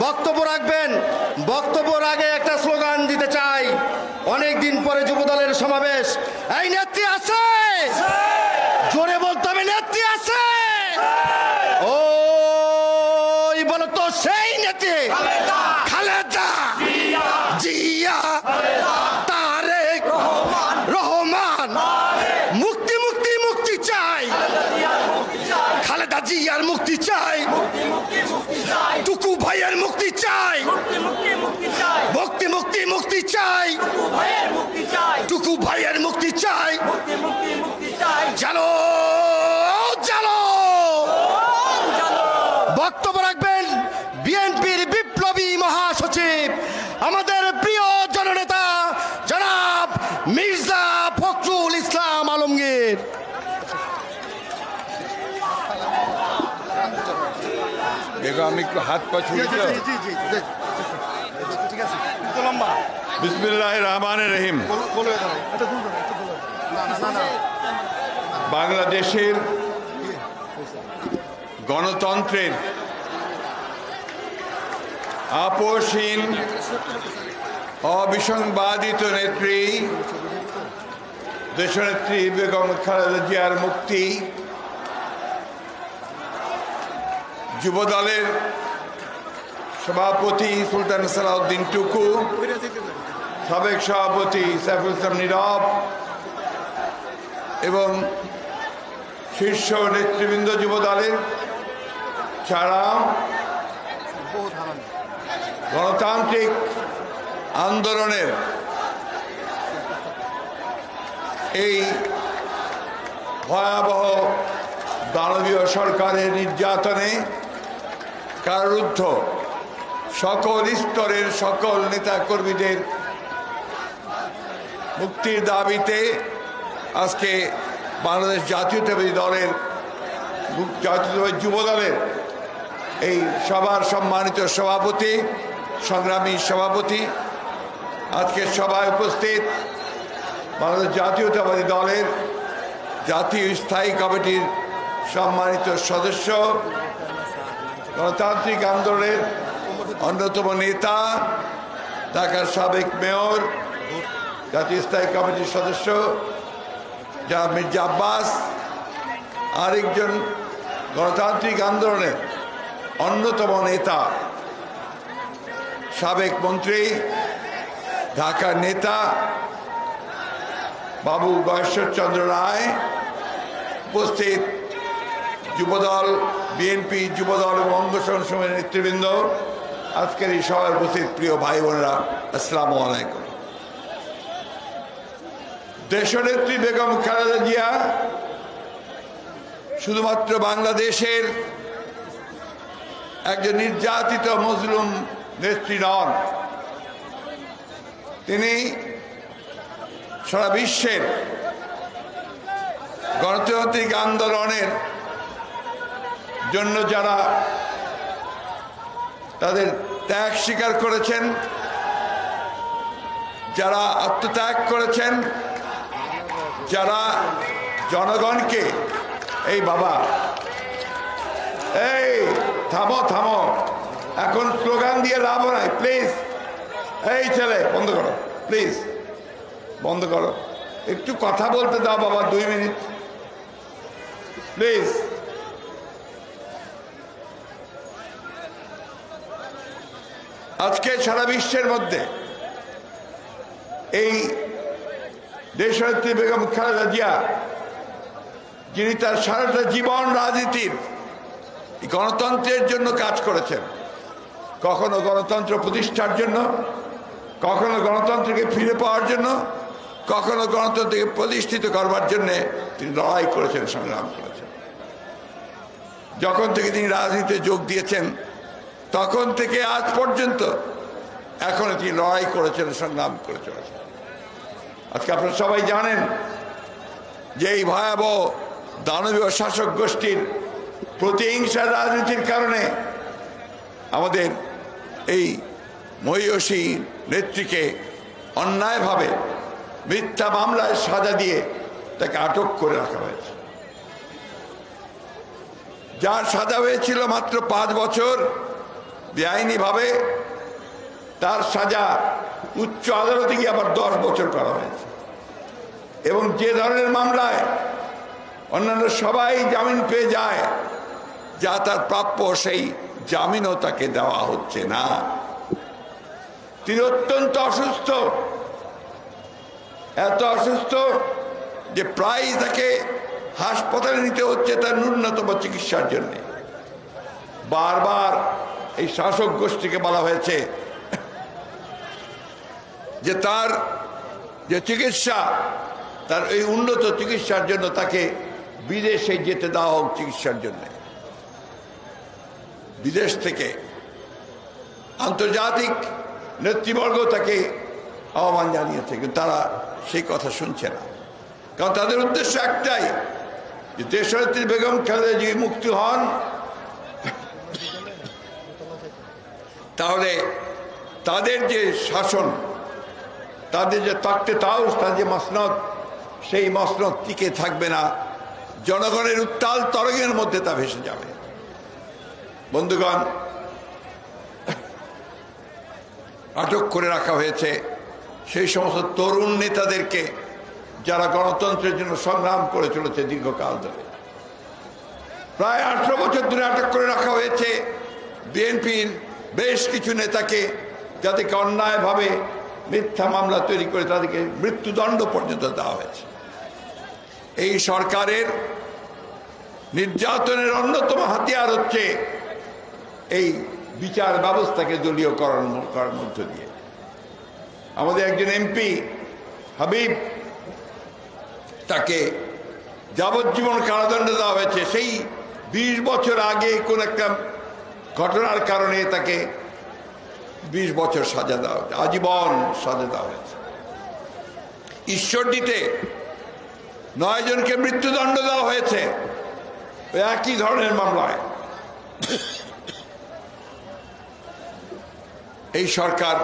বক্তব্য রাখবেন। বক্তব্যের আগে একটা স্লোগান দিতে চাই। অনেক দিন পরে যুবদলের সমাবেশ। এই নেত্রী আছে, জোরে বলতে হবে, নেত্রী আছে। ওই বলো তো সেই নেত্রী খালেদা জিয়া, তারেক রহমান। মুক্তি মুক্তি মুক্তি চাই, খালেদা জিয়ার মুক্তি চাই, টুকু ভাইয়ের মুক্তি চাই, মুক্তি মুক্তি মুক্তি চাই, টুকু ভাইয়ের মুক্তি চাই। চলো চলো। বক্তব্য রাখবেন বিএনপির বিপ্লবী মহাসচিব, আমাদের প্রিয় জননেতা জনাব মির্জা ফখরুল ইসলাম আলমগীর। আমি একটু হাত পা ছুঁড়ে বিসমিল্লাহির রহমানির রহিম। বাংলাদেশের গণতন্ত্রের আপোষহীন অবিসংবাদিত নেত্রী দেশনেত্রী বেগম খালেদা জিয়ার মুক্তি, যুবদলের সভাপতি সুলতান সালাউদ্দিন টুকু, সাবেক সভাপতি সাইফুল ইসলাম নীরব এবং শীর্ষ নেতৃবৃন্দ যুবদলের ছাড়া গণতান্ত্রিক আন্দোলনের এই ভয়াবহ দানবীয় সরকারের নির্যাতনে কারারুদ্ধ সকল স্তরের সকল নেতা কর্মীদের মুক্তির দাবিতে আজকে বাংলাদেশ জাতীয়তাবাদী দলের জাতীয়তাবাদী যুবদলের এই সভার সম্মানিত সভাপতি, সংগ্রামী সভাপতি, আজকের সভায় উপস্থিত বাংলাদেশ জাতীয়তাবাদী দলের জাতীয় স্থায়ী কমিটির সম্মানিত সদস্য, গণতান্ত্রিক আন্দোলনের অন্যতম নেতা, ঢাকার সাবেক মেয়র, জাতীয় স্থায়ী কমিটির সদস্য জনাব মির্জা আব্বাস, আরেকজন গণতান্ত্রিক আন্দোলনের অন্যতম নেতা, সাবেক মন্ত্রী, ঢাকার নেতা বাবু গয়েশ্বরচন্দ্র রায়, উপস্থিত যুবদল, বিএনপি যুবদল এবং অঙ্গ সংগঠনের নেতৃবৃন্দ, আজকের এই সভায় উপস্থিত প্রিয় ভাই বোনেরা, আসসালামু আলাইকুম। দেশনেত্রী বেগম খালেদা জিয়া শুধুমাত্র বাংলাদেশের একজন নির্যাতিত মজলুম নেত্রী নন, তিনি সারা বিশ্বের গণতান্ত্রিক আন্দোলনের জন্য যারা তাদের ত্যাগ স্বীকার করেছেন, যারা আত্মত্যাগ করেছেন, যারা জনগণকে এই বাবা এই থামো থামো, এখন স্লোগান দিয়ে লাভ নাই, প্লিজ। এই ছেলে বন্ধ করো, প্লিজ বন্ধ করো, একটু কথা বলতে দাও বাবা, 2 মিনিট প্লিজ। আজকে সারা বিশ্বের মধ্যে এই দেশনেত্রী বেগম খালেদা জিয়া, যিনি তার সারাটা জীবন রাজনীতির গণতন্ত্রের জন্য কাজ করেছেন, কখনো গণতন্ত্র প্রতিষ্ঠার জন্য, কখনো গণতন্ত্রকে ফিরে পাওয়ার জন্য, কখনো গণতন্ত্রকে প্রতিষ্ঠিত করবার জন্য তিনি লড়াই করেছেন, সংগ্রাম করেছেন। যখন থেকে তিনি রাজনীতিতে যোগ দিয়েছেন তখন থেকে আজ পর্যন্ত এখনো তিনি লড়াই করেছেন, সংগ্রাম করে চলেছেন। আজকে আপনারা সবাই জানেন যে এই ভয়াবহ দানবীয় শাসক গোষ্ঠীর প্রতিহিংসার রাজনীতির কারণে আমাদের এই মহিষী নেত্রীকে অন্যায়ভাবে মিথ্যা মামলায় সাজা দিয়ে তাকে আটক করে রাখা হয়েছে, যার সাজা হয়েছিল মাত্র 5 বছর। বেআইনিভাবে তার সাজা উচ্চ আদালতে গিয়ে আবার 10 বছর করা হয়েছে। এবং যে ধরনের মামলায় অন্যান্য সবাই জামিন পেয়ে যায়, যা তার প্রাপ্য সেই জামিনও তাকে দেওয়া হচ্ছে না। তিনি অত্যন্ত অসুস্থ, এত অসুস্থ যে প্রায় তাকে হাসপাতালে নিতে হচ্ছে তার ন্যূনতম চিকিৎসার জন্য। বারবার এই শাসক গোষ্ঠীকে বলা হয়েছে যে তার যে চিকিৎসা, তার এই উন্নত চিকিৎসার জন্য তাকে বিদেশে যেতে দেওয়া হোক চিকিৎসার জন্য। বিদেশ থেকে আন্তর্জাতিক নেতৃবর্গ তাকে আহ্বান জানিয়েছে, কিন্তু তারা সেই কথা শুনছে না। কারণ তাদের উদ্দেশ্য একটাই, যে দেশনেত্রী বেগম খালেদা জিয়া মুক্তি হন, তাহলে তাদের যে শাসন, তাদের যে তাকতে তাউস, তাদের যে মসনদ, সেই মসনদ টিকে থাকবে না, জনগণের উত্তাল তরঙ্গের মধ্যে তা ভেসে যাবে। বন্ধুগণ, আটক করে রাখা হয়েছে সেই সমস্ত তরুণ নেতাদেরকে যারা গণতন্ত্রের জন্য সংগ্রাম করে চলেছে দীর্ঘকাল ধরে। প্রায় 18 বছর ধরে আটক করে রাখা হয়েছে বিএনপির বেশ কিছু নেতাকে, যাদেরকে অন্যায়ভাবে মিথ্যা মামলা তৈরি করে তাদেরকে মৃত্যুদণ্ড পর্যন্ত দেওয়া হয়েছে। এই সরকারের নির্যাতনের অন্যতম হাতিয়ার হচ্ছে এই বিচার ব্যবস্থাকে দলীয়করণ করার মধ্য দিয়ে। আমাদের একজন এমপি হাবিব, তাকে যাবজ্জীবন কারাদণ্ড দেওয়া হয়েছে সেই 20 বছর আগে কোন একটা ঘটনার কারণে তাকে 20 বছর সাজা দেওয়া হয়েছে, আজীবন সাজা দেওয়া হয়েছে। ঈশ্বরদীতে 9 জনকে মৃত্যুদণ্ড দেওয়া হয়েছে একই ধরনের মামলায়। এই সরকার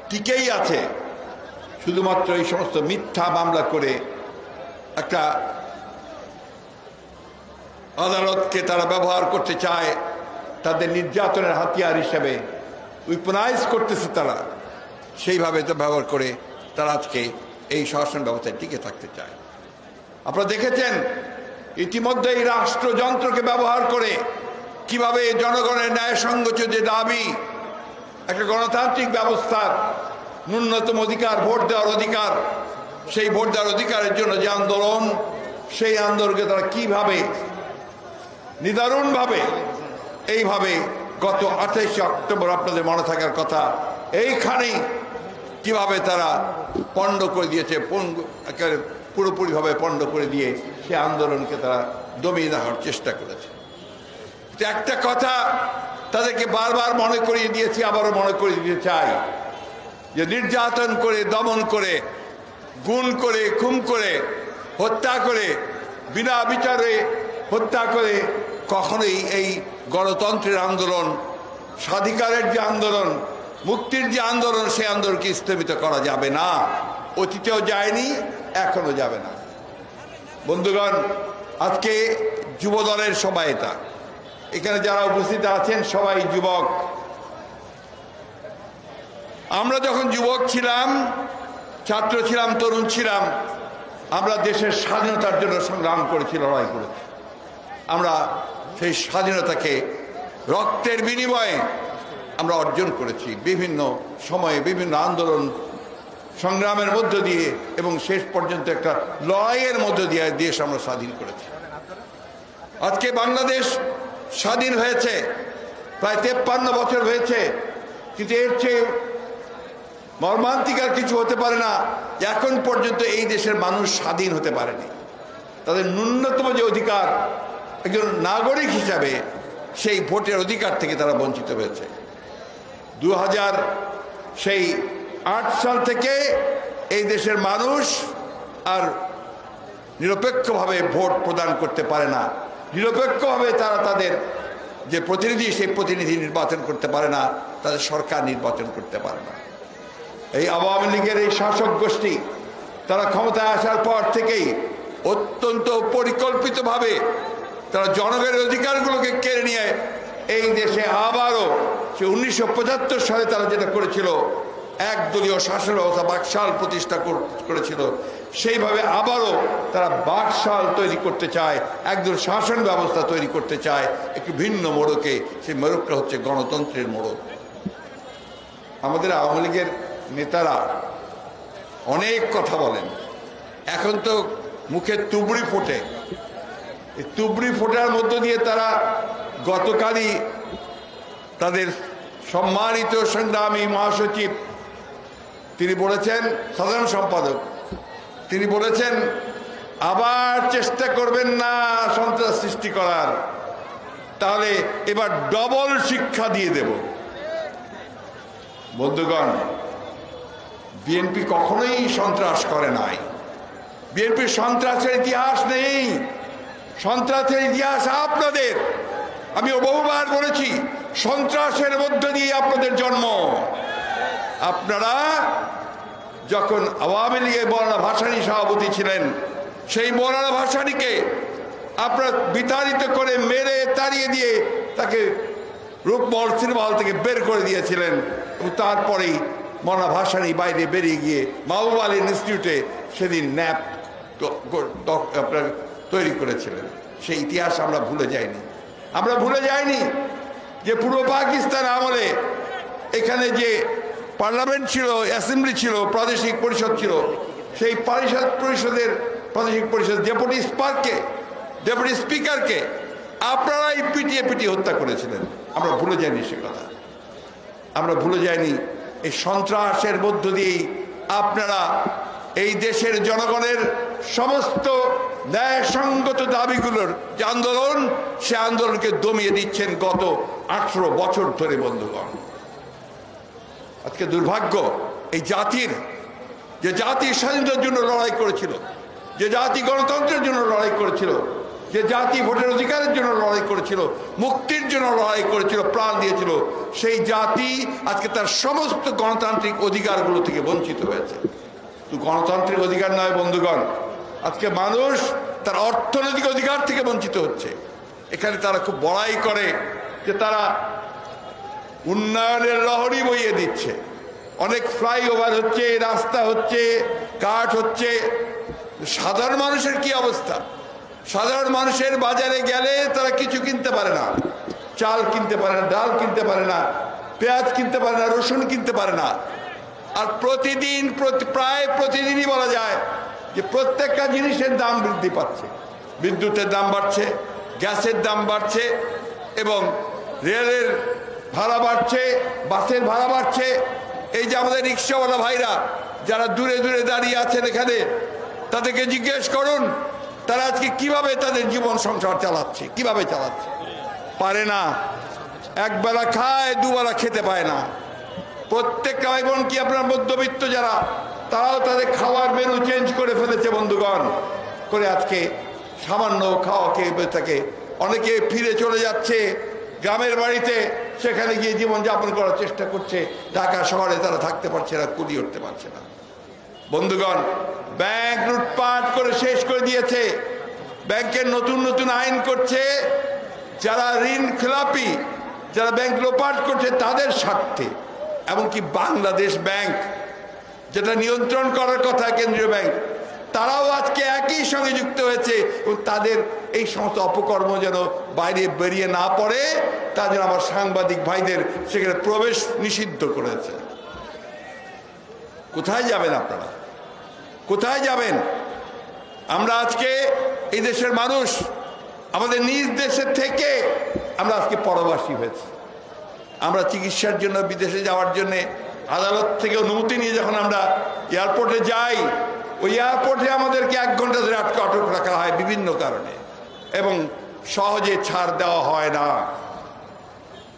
টিকেই আছে শুধুমাত্র এই সমস্ত মিথ্যা মামলা করে। একটা আদালতকে তারা ব্যবহার করতে চায় তাদের নির্যাতনের হাতিয়ার হিসেবে, উইপনাইজ করতেছে তারা, সেইভাবে তো ব্যবহার করে তারা আজকে এই শাসন ব্যবস্থায় টিকে থাকতে চায়। আপনারা দেখেছেন ইতিমধ্যে এই রাষ্ট্রযন্ত্রকে ব্যবহার করে কিভাবে জনগণের ন্যায়সঙ্গত যে দাবি, একটা গণতান্ত্রিক ব্যবস্থার ন্যূনতম অধিকার, ভোট দেওয়ার অধিকার, সেই ভোট দেওয়ার অধিকারের জন্য যে আন্দোলন, সেই আন্দোলনকে তারা কিভাবে নিদারুণভাবে এইভাবে গত 28 অক্টোবর, আপনাদের মনে থাকার কথা, এইখানেই কিভাবে তারা পণ্ড করে দিয়েছে, পুরোপুরিভাবে পণ্ড করে দিয়ে সে আন্দোলনকে তারা দমিয়ে দেওয়ার চেষ্টা করেছে। একটা কথা তাদেরকে বারবার মনে করিয়ে দিয়েছি, আবারও মনে করিয়ে দিতে চাই, যে নির্যাতন করে, দমন করে, গুম করে, খুন করে, হত্যা করে, বিনা বিচারে হত্যা করে কখনোই এই গণতন্ত্রের আন্দোলন, স্বাধিকারের যে আন্দোলন, মুক্তির যে আন্দোলন, সেই আন্দোলনকে স্থগিত করা যাবে না। অতীতেও যায়নি, এখনো যাবে না। বন্ধুগণ, আজকে যুবদলের সবাই, এটা এখানে যারা উপস্থিত আছেন সবাই যুবক। আমরা যখন যুবক ছিলাম, ছাত্র ছিলাম, তরুণ ছিলাম, আমরা দেশের স্বাধীনতার জন্য সংগ্রাম করেছি, লড়াই করেছি। আমরা সেই স্বাধীনতাকে রক্তের বিনিময়ে আমরা অর্জন করেছি, বিভিন্ন সময়ে বিভিন্ন আন্দোলন সংগ্রামের মধ্য দিয়ে, এবং শেষ পর্যন্ত একটা লড়াইয়ের মধ্য দিয়ে দেশ আমরা স্বাধীন করেছি। আজকে বাংলাদেশ স্বাধীন হয়েছে, প্রায় 53 বছর হয়েছে, কিন্তু এর চেয়ে মর্মান্তিক আর কিছু হতে পারে না। এখন পর্যন্ত এই দেশের মানুষ স্বাধীন হতে পারেনি। তাদের ন্যূনতম যে অধিকার, একজন নাগরিক হিসাবে, সেই ভোটের অধিকার থেকে তারা বঞ্চিত হয়েছে। 2008 সাল থেকে এই দেশের মানুষ আর নিরপেক্ষভাবে ভোট প্রদান করতে পারে না, নিরপেক্ষভাবে তারা তাদের যে প্রতিনিধি, সেই প্রতিনিধি নির্বাচন করতে পারে না, তাদের সরকার নির্বাচন করতে পারে না। এই আওয়ামী লীগের এই শাসক গোষ্ঠী তারা ক্ষমতায় আসার পর থেকেই অত্যন্ত পরিকল্পিতভাবে তারা জনগণের অধিকারগুলোকে কেড়ে নিয়ে এই দেশে আবারও সে 1975 সালে তারা যেটা করেছিল, একদলীয় শাসন ব্যবস্থা বাকশাল প্রতিষ্ঠা করেছিল, সেইভাবে আবারও তারা বাকশাল তৈরি করতে চায়, একদল শাসন ব্যবস্থা তৈরি করতে চায় একটু ভিন্ন মোড়কে। সেই মোড়কটা হচ্ছে গণতন্ত্রের মোড়ক। আমাদের আওয়ামী লীগের নেতারা অনেক কথা বলেন, এখন তো মুখে তুবড়ি ফোটে। এই তুবড়ি ফোটার মধ্য দিয়ে তারা গতকালই তাদের সম্মানিত সংগ্রামী মহাসচিব তিনি বলেছেন, সাধারণ সম্পাদক তিনি বলেছেন, আবার চেষ্টা করবেন না সন্ত্রাস সৃষ্টি করার, তাহলে এবার ডবল শিক্ষা দিয়ে দেব। বন্ধুগণ, বিএনপি কখনোই সন্ত্রাস করে নাই। বিএনপির সন্ত্রাসের ইতিহাস নেই। সন্ত্রাসের ইতিহাস আপনাদের। আমি বহুবার বলেছি, সন্ত্রাসের মধ্য দিয়ে আপনাদের জন্ম। আপনারা যখন আওয়ামী লীগের মৌলানা ভাসানী সভাপতি ছিলেন, সেই মৌলানা ভাসানীকে আপনারা বিতাড়িত করে মেরে তাড়িয়ে দিয়ে তাকে রূপমহল সিনেমা হল থেকে বের করে দিয়েছিলেন। এবং তারপরেই মৌলানা ভাসানী বাইরে বেরিয়ে গিয়ে মাহবুব আলী ইনস্টিটিউটে সেদিন ন্যাপ আপনার তৈরি করেছিলেন। সেই ইতিহাস আমরা ভুলে যাইনি। আমরা ভুলে যাইনি যে পূর্ব পাকিস্তান আমলে এখানে যে পার্লামেন্ট ছিল, অ্যাসেম্বলি ছিল, প্রাদেশিক পরিষদ ছিল, সেই পরিষদের প্রাদেশিক পরিষদ ডেপুটি স্পিকারকে আপনারাই পিটিয়ে হত্যা করেছিলেন। আমরা ভুলে যাইনি সে কথা। আমরা ভুলে যাইনি এই সন্ত্রাসের মধ্য দিয়েই আপনারা এই দেশের জনগণের সমস্ত ন্যায়সঙ্গত দাবিগুলোর যে আন্দোলন, সে আন্দোলনকে দমিয়ে দিচ্ছেন গত 18 বছর ধরে। বন্ধুগণ, আজকে দুর্ভাগ্য এই জাতির, যে জাতি স্বাধীনতার জন্য লড়াই করেছিল, যে জাতি গণতন্ত্রের জন্য লড়াই করেছিল, যে জাতি ভোটের অধিকারের জন্য লড়াই করেছিল, মুক্তির জন্য লড়াই করেছিল, প্রাণ দিয়েছিল, সেই জাতি আজকে তার সমস্ত গণতান্ত্রিক অধিকারগুলো থেকে বঞ্চিত হয়েছে। তো গণতান্ত্রিক অধিকার নয় বন্ধুগণ, আজকে মানুষ তার অর্থনৈতিক অধিকার থেকে বঞ্চিত হচ্ছে। এখানে তারা খুব বড়াই করে যে তারা উন্নয়নের লহরী বইয়ে দিচ্ছে, অনেক ফ্লাইওভার হচ্ছে, রাস্তা হচ্ছে, কাঠ হচ্ছে। সাধারণ মানুষের কি অবস্থা? সাধারণ মানুষের বাজারে গেলে তারা কিছু কিনতে পারে না, চাল কিনতে পারে না, ডাল কিনতে পারে না, পেঁয়াজ কিনতে পারে না, রসুন কিনতে পারে না। আর প্রায় প্রতিদিনই বলা যায় যে প্রত্যেকটা জিনিসের দাম বৃদ্ধি পাচ্ছে। বিদ্যুতের দাম বাড়ছে, গ্যাসের দাম বাড়ছে, এবং রেলের ভাড়া বাড়ছে, বাসের ভাড়া বাড়ছে। এই যে আমাদের রিক্সাওয়ালা ভাইরা যারা দূরে দূরে দাঁড়িয়ে আছেন এখানে, তাদেরকে জিজ্ঞেস করুন তারা আজকে কিভাবে তাদের জীবন সংসার চালাচ্ছে, কিভাবে চালাচ্ছে। পারে না, একবেলা খায়, দুবেলা খেতে পায় না। প্রত্যেকটা ভাই বোন কি আপনার মধ্যবিত্ত যারা, তারাও তাদের খাওয়ার মেনু চেঞ্জ করে ফেলেছে বন্ধুগণ, করে আজকে সামান্য খাওয়া খেয়ে থাকে। অনেকে ফিরে চলে যাচ্ছে গ্রামের বাড়িতে, সেখানে গিয়ে জীবনযাপন করার চেষ্টা করছে। ঢাকা শহরে তারা থাকতে পারছে না, কুলি উঠতে পারছে না। বন্ধুগণ, ব্যাংক লুটপাট করে শেষ করে দিয়েছে। ব্যাংকের নতুন নতুন আইন করছে, যারা ঋণ খেলাপি, যারা ব্যাংক লোপাট করছে তাদের স্বার্থে। এমনকি বাংলাদেশ ব্যাংক, যেটা নিয়ন্ত্রণ করার কথা কেন্দ্রীয় ব্যাংক, তারাও আজকে একই সঙ্গে যুক্ত হয়েছে। এবং তাদের এই সমস্ত অপকর্ম যেন বাইরে বেরিয়ে না পড়ে, তার জন্য আমার সাংবাদিক ভাইদের সেখানে প্রবেশ নিষিদ্ধ করেছে। কোথায় যাবেন আপনারা? কোথায় যাবেন? আমরা আজকে এই দেশের মানুষ, আমাদের নিজ দেশের থেকে আমরা আজকে পরবাসী হয়েছি। আমরা চিকিৎসার জন্য বিদেশে যাওয়ার জন্যে আদালত থেকে অনুমতি নিয়ে যখন আমরা এয়ারপোর্টে যাই, ওই এয়ারপোর্টে আমাদেরকে 1 ঘন্টা ধরে আটক রাখা হয় বিভিন্ন কারণে, এবং সহজে ছাড় দেওয়া হয় না।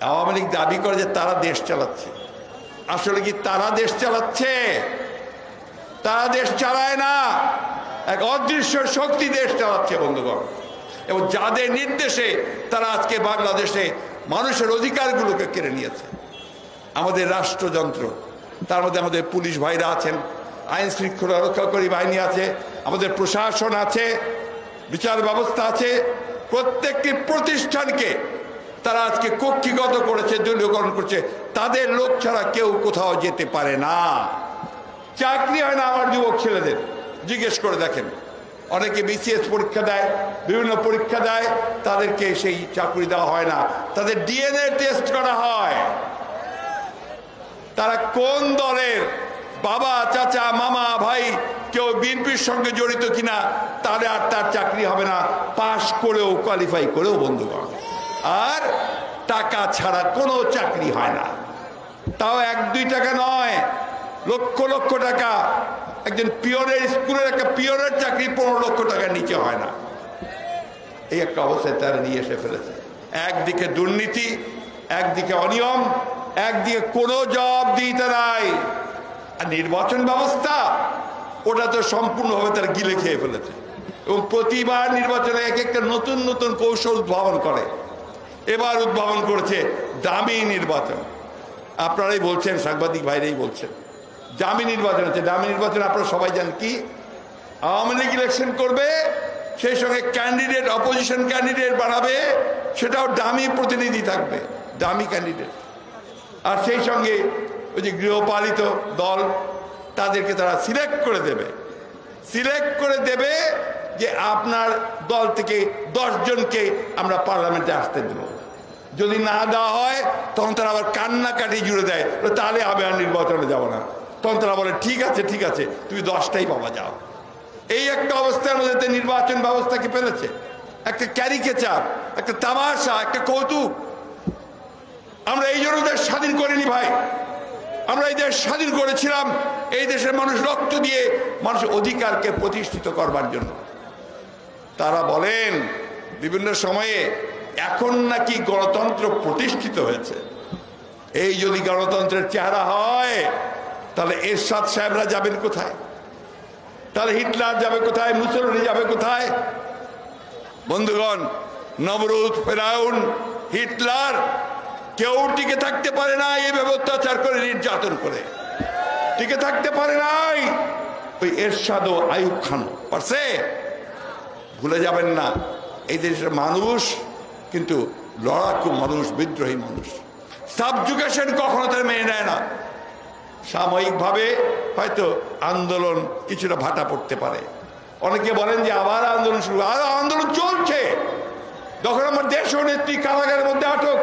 আওয়ামী লীগ দাবি করে যে তারা দেশ চালাচ্ছে। আসলে কি তারা দেশ চালাচ্ছে? তারা দেশ চালায় না, এক অদৃশ্য শক্তি দেশ চালাচ্ছে বন্ধুগণ। এবং যাদের নির্দেশে তারা আজকে বাংলাদেশে মানুষের অধিকারগুলোকে কেড়ে নিয়েছে। আমাদের রাষ্ট্রযন্ত্র, তার মধ্যে আমাদের পুলিশ ভাইরা আছেন, আইন শৃঙ্খলা রক্ষাকারী বাহিনী আছে, আমাদের প্রশাসন আছে, বিচার ব্যবস্থা আছে। প্রত্যেকটি প্রতিষ্ঠানকে তারা আজকে কক্ষিগত করেছে, দলীয়করণ করছে। তাদের লোক ছাড়া কেউ কোথাও যেতে পারে না। চাকরি হয় না আমার যুবক ছেলেদের, জিজ্ঞেস করে দেখেন। অনেকে বিসিএস পরীক্ষা দেয়, বিভিন্ন পরীক্ষা দেয়, তাদেরকে সেই চাকরি দেওয়া হয় না, তাদের ডিএনএ টেস্ট করা হয়। তারা কোন দলের, বাবা, চাচা, মামা, ভাই, কেউ বিএনপির সঙ্গে জড়িত কিনা, তাহলে আর তার চাকরি হবে না, পাশ করেও, কোয়ালিফাই করেও বন্ধুগণ। আর টাকা ছাড়া কোনো চাকরি হয় না, তাও 1-2 টাকা নয়, লক্ষ লক্ষ টাকা। একজন পিওনের, স্কুলের একটা পিওনের চাকরি 15 লক্ষ টাকার নিচে হয় না। এই একটা অবস্থায় তারা নিয়ে এসে ফেলেছে। একদিকে দুর্নীতি, একদিকে অনিয়ম, একদিকে কোনো জবাবদিহিতা নাই। আর নির্বাচন ব্যবস্থা, ওটা তো সম্পূর্ণভাবে তারা গিলে খেয়ে ফেলেছে। এবং প্রতিবার নির্বাচনে এক একটা নতুন নতুন কৌশল উদ্ভাবন করে। এবার উদ্ভাবন করেছে দামি নির্বাচন। আপনারাই বলছেন, সাংবাদিক ভাইরাই বলছেন দামি নির্বাচন হচ্ছে। দামি নির্বাচন আপনারা সবাই জানেন কি, আওয়ামী লীগ ইলেকশন করবে, সেই সঙ্গে ক্যান্ডিডেট, অপোজিশন ক্যান্ডিডেট বানাবে, সেটাও দামি প্রতিনিধি থাকবে, দামি ক্যান্ডিডেট। আর সেই সঙ্গে ওই যে গৃহপালিত দল, তাদেরকে তারা সিলেক্ট করে দেবে যে আপনার দল থেকে 10 জনকে আমরা পার্লামেন্টে আসতে দেব। যদি না দেওয়া হয় তখন তারা আবার কান্নাকাটি জুড়ে দেয়, তাহলে আমি আর নির্বাচনে যাব না। তখন তারা বলে ঠিক আছে ঠিক আছে, তুমি 10টাই পাবা, যাও। এই একটা অবস্থার মধ্যে নির্বাচন ব্যবস্থাকে ফেলেছে। একটা ক্যারিকেচার, একটা তামাশা, একটা কৌতুক। আমরা এই জন্য দেশ স্বাধীন করিনি ভাই, আমরা এই দেশ স্বাধীন করেছিলাম এই দেশের মানুষ রক্ত দিয়ে মানুষের অধিকারকে প্রতিষ্ঠিত করবার জন্য। তারা বলেন বিভিন্ন সময়ে এখন নাকি গণতন্ত্র প্রতিষ্ঠিত হয়েছে। এই যদি গণতন্ত্রের চেহারা হয়, তাহলে এরশাদ সাহেবরা যাবেন কোথায়? তাহলে হিটলার যাবে কোথায়? মুসলিম যাবে কোথায়? বন্ধুগণ, নমরুদ, ফেরাউন, হিটলার কেউ টিকে থাকতে পারে না এইভাবে অত্যাচার করে, নির্যাতন করে টিকে থাকতে পারে নাই। ওই এরশাদ ও আইয়ুব খান পারছে? ভুলে যাবেন না, এই দেশের মানুষ কিন্তু লড়াকু মানুষ, বিদ্রোহী মানুষ। সাবজুকেশন কখনো তারা মেনে নেয় না। সাময়িকভাবে হয়তো আন্দোলন কিছুটা ভাটা পড়তে পারে। অনেকে বলেন যে আবার আন্দোলন শুরু, আর আন্দোলন চলছে। যখন আমার দেশ নেত্রী কারাগারের মধ্যে আটক,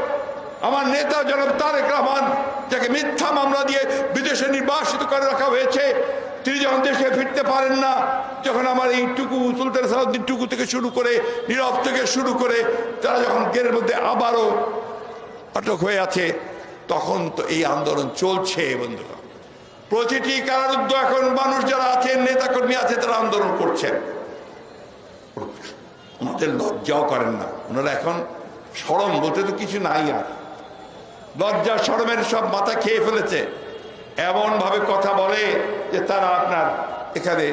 আমার নেতা জনাব তারেক রহমান, যাকে মিথ্যা মামলা দিয়ে বিদেশে নির্বাসিত করে রাখা হয়েছে, তিনি যখন দেশে ফিরতে পারেন না, যখন আমার এই টুকু, সুলতান সালাউদ্দিন টুকু থেকে শুরু করে, নীরব থেকে শুরু করে, তারা যখন গেরের মধ্যে আবারও আটক হয়ে আছে, তখন তো এই আন্দোলন চলছে। বন্ধুরা, প্রতিটি কারারুদ্ধ এখন মানুষ যারা আছেন, নেতাকর্মী আছে, তারা আন্দোলন করছেন। ওনাদের লজ্জাও করেন না, ওনারা এখন শরম বলতে তো কিছু নাই, আর লজ্জা শরমের সব মাথা খেয়ে ফেলেছে। এমন ভাবে কথা বলে যে তারা আপনার এখানে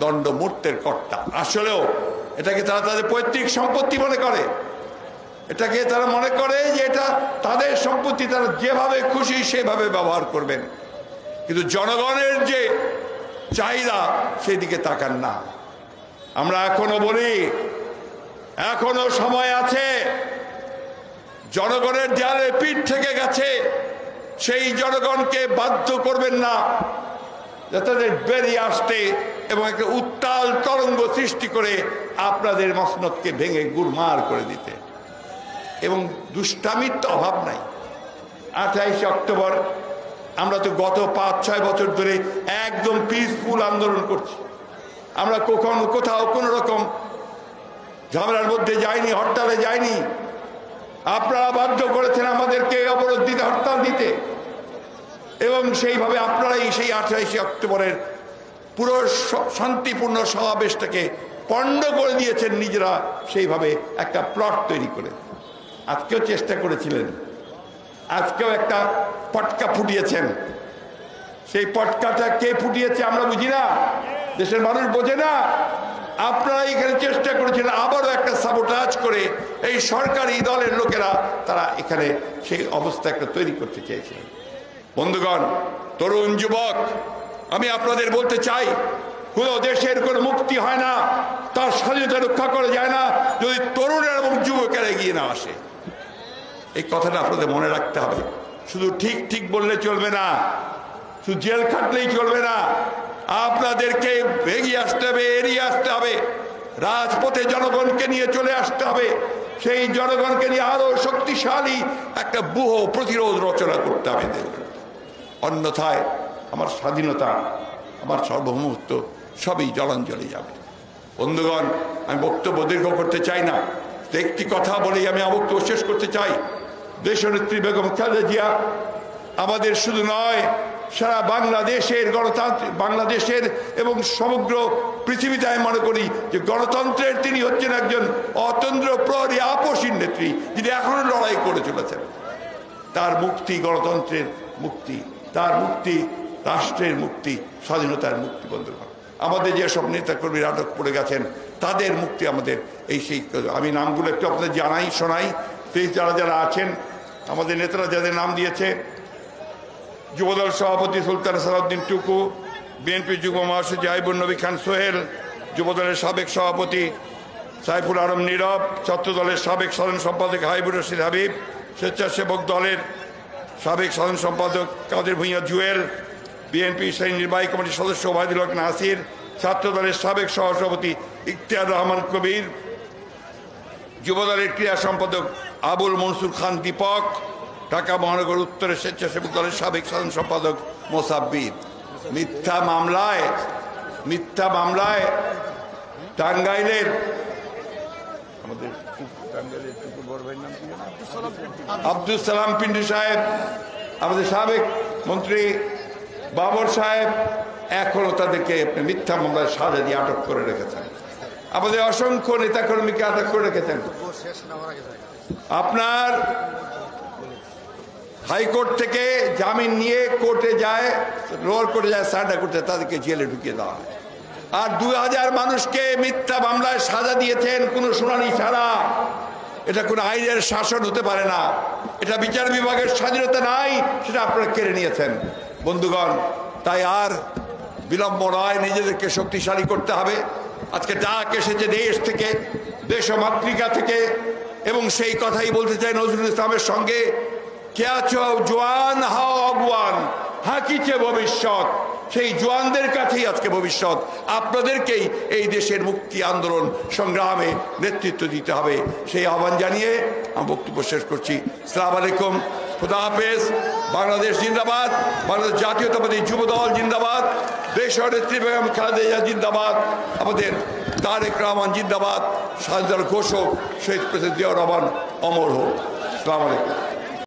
দণ্ডমূর্তের কর্তা। আসলেও এটাকে তারা তাদের পৈতৃক সম্পত্তি মনে করে, এটাকে তারা মনে করে যে এটা তাদের সম্পত্তি, তারা যেভাবে খুশি সেভাবে ব্যবহার করবেন। কিন্তু জনগণের যে চাহিদা সেই দিকে তাকান না। আমরা এখনো বলি, এখনো সময় আছে। জনগণের দেয়ালে পিঠ থেকে গেছে, সেই জনগণকে বাধ্য করবেন না যাতে বেরিয়ে আসতে এবং একটা উত্তাল তরঙ্গ সৃষ্টি করে আপনাদের মসনদকে ভেঙে গুরমার করে দিতে। এবং দুষ্টামির তো অভাব নাই। 28 অক্টোবর আমরা তো গত 5-6 বছর ধরে একদম পিসফুল আন্দোলন করছি। আমরা কখনো কোথাও কোনো রকম ঝামেলার মধ্যে যাইনি, হরতালে যাইনি। আপনারা বাধ্য করেছেন আমাদেরকে অবরোধ দিতে, হরতাল দিতে, এবং সেইভাবে আপনারাই সেই 28 অক্টোবরের পুরো শান্তিপূর্ণ সমাবেশটাকে পণ্ড করে দিয়েছেন নিজেরা, সেইভাবে একটা প্লট তৈরি করে। আজকেও চেষ্টা করেছিলেন, আজকেও একটা পটকা ফুটিয়েছেন। সেই পটকাটা কে ফুটিয়েছে আমরা বুঝি না, দেশের মানুষ বোঝে না। আপনারা এখানে চেষ্টা করেছিলেন আবারও একটা সাবোটাজ করে, এই সরকারি দলের লোকেরা তারা এখানে সেই অবস্থা একটা তৈরি করতে চেয়েছিলেন। বন্ধুগণ, তরুণ যুবক, আমি আপনাদের বলতে চাই, কোনো দেশের কোনো মুক্তি হয় না, তার স্বাধীনতা রক্ষা করা যায় না যদি তরুণের এবং যুবকেরা এগিয়ে না আসে। এই কথাটা আপনাদের মনে রাখতে হবে। শুধু ঠিক ঠিক বললে চলবে না, শুধু জেল খাটলেই চলবে না, আপনাদেরকে এগিয়ে আসতে হবে, এড়িয়ে আসতে হবে, রাজপথে জনগণকে নিয়ে চলে আসতে হবে, সেই জনগণকে নিয়ে আরো শক্তিশালী একটা ব্যূহ প্রতিরোধ রচনা করতে হবে। অন্যথায় আমার স্বাধীনতা, আমার সার্বভৌমত্ব সবই জলাঞ্জলি যাবে। বন্ধুগণ, আমি বক্তব্য দীর্ঘ করতে চাই না, একটি কথা বলেই আমি আমার বক্তব্য শেষ করতে চাই। দেশনেত্রী বেগম খালেদা জিয়া আমাদের শুধু নয়, সারা বাংলাদেশের গণতান্ত্রিক বাংলাদেশের এবং সমগ্র পৃথিবীতে আমি মনে করি যে গণতন্ত্রের তিনি হচ্ছেন একজন অতন্দ্র প্রহরী আপসীন নেত্রী, যিনি এখনো লড়াই করে চলেছেন। তার মুক্তি গণতন্ত্রের মুক্তি, তার মুক্তি রাষ্ট্রের মুক্তি, স্বাধীনতার মুক্তি। বন্ধুগণ, আমাদের যেসব নেতাকর্মীরা আটক পড়ে গেছেন তাদের মুক্তি আমাদের সেই আমি নামগুলো একটু আপনাদের জানাই শোনাই। যারা যারা আছেন, আমাদের নেতারা যাদের নাম দিয়েছে: যুবদল সভাপতি সুলতান সালাউদ্দিন টুকু, বিএনপি যুগ্ম মহাসচিব জাহিবুর নবী খান সোহেল, যুবদলের সাবেক সভাপতি সাইফুল আলম নীরব, ছাত্রদলের সাবেক সাধারণ সম্পাদক হাবিবুর রশিদ হাবিব, স্বেচ্ছাসেবক দলের সাবেক সাধারণ সম্পাদক কাদের ভূঁইয়া জুয়েল, বিএনপি স্থায়ী নির্বাহী কমিটির সদস্য ওবায়দুল হক নাসির, ছাত্রদলের সাবেক সহসভাপতি ইখতিয়ার রহমান কবির, যুবদলের ক্রীড়া সম্পাদক আবুল মনসুর খান দীপক, ঢাকা মহানগর উত্তরের স্বেচ্ছাসেবক দলের সাবেক সাধারণ সম্পাদক মোসাব্বির। মিথ্যা মামলায় টাঙ্গাইলের আমাদের আব্দুল সালাম পিন্ডি সাহেব, আমাদের সাবেক মন্ত্রী বাবর সাহেব, এখনো তাদেরকে মিথ্যা মামলায় সাজা দিয়ে আটক করে রেখেছেন। আমাদের অসংখ্য নেতাকর্মীকে আটক করে রেখেছেন। আপনার হাইকোর্ট থেকে জামিন নিয়ে কোর্টে যায়, লোয়ার কোর্টে যায়, সারডা কোর্টে, তাদেরকে জেলে ঢুকিয়ে দেওয়া হয়। আর 2000 মানুষকে মিথ্যা মামলায় সাজা দিয়েছেন কোনো শুনানি ছাড়া। এটা কোনো আইনের শাসন হতে পারে না, এটা বিচার বিভাগের স্বাধীনতা নাই, সেটা আপনারা কেড়ে নিয়েছেন। বন্ধুগণ, তাই আর বিলম্ব নয়, নিজেদেরকে শক্তিশালী করতে হবে। আজকে ডাক এসেছে দেশ থেকে, দেশমাতৃকা থেকে, এবং সেই কথাই বলতে চাই নজরুল ইসলামের সঙ্গে, কে আছো জোয়ান হাও অগুয়ান, হাকিছে ভবিষ্যৎ। সেই জোয়ানদের কাছেই আজকে ভবিষ্যৎ। আপনাদেরকেই এই দেশের মুক্তি আন্দোলন সংগ্রামে নেতৃত্ব দিতে হবে। সেই আহ্বান জানিয়ে আমি বক্তব্য শেষ করছি। আসসালামু আলাইকুম, খুদা হাফেজ। বাংলাদেশ জিন্দাবাদ, বাংলাদেশ জাতীয়তাবাদী যুবদল জিন্দাবাদ, দেশনেত্রী বেগম খালেদা জিয়া জিন্দাবাদ, আমাদের তারেক রহমান জিন্দাবাদ, স্বাধীনতার ঘোষক শহীদ প্রেসিডেন্ট জিয়াউর রহমান অমর হোক। আসসালামু আলাইকুম।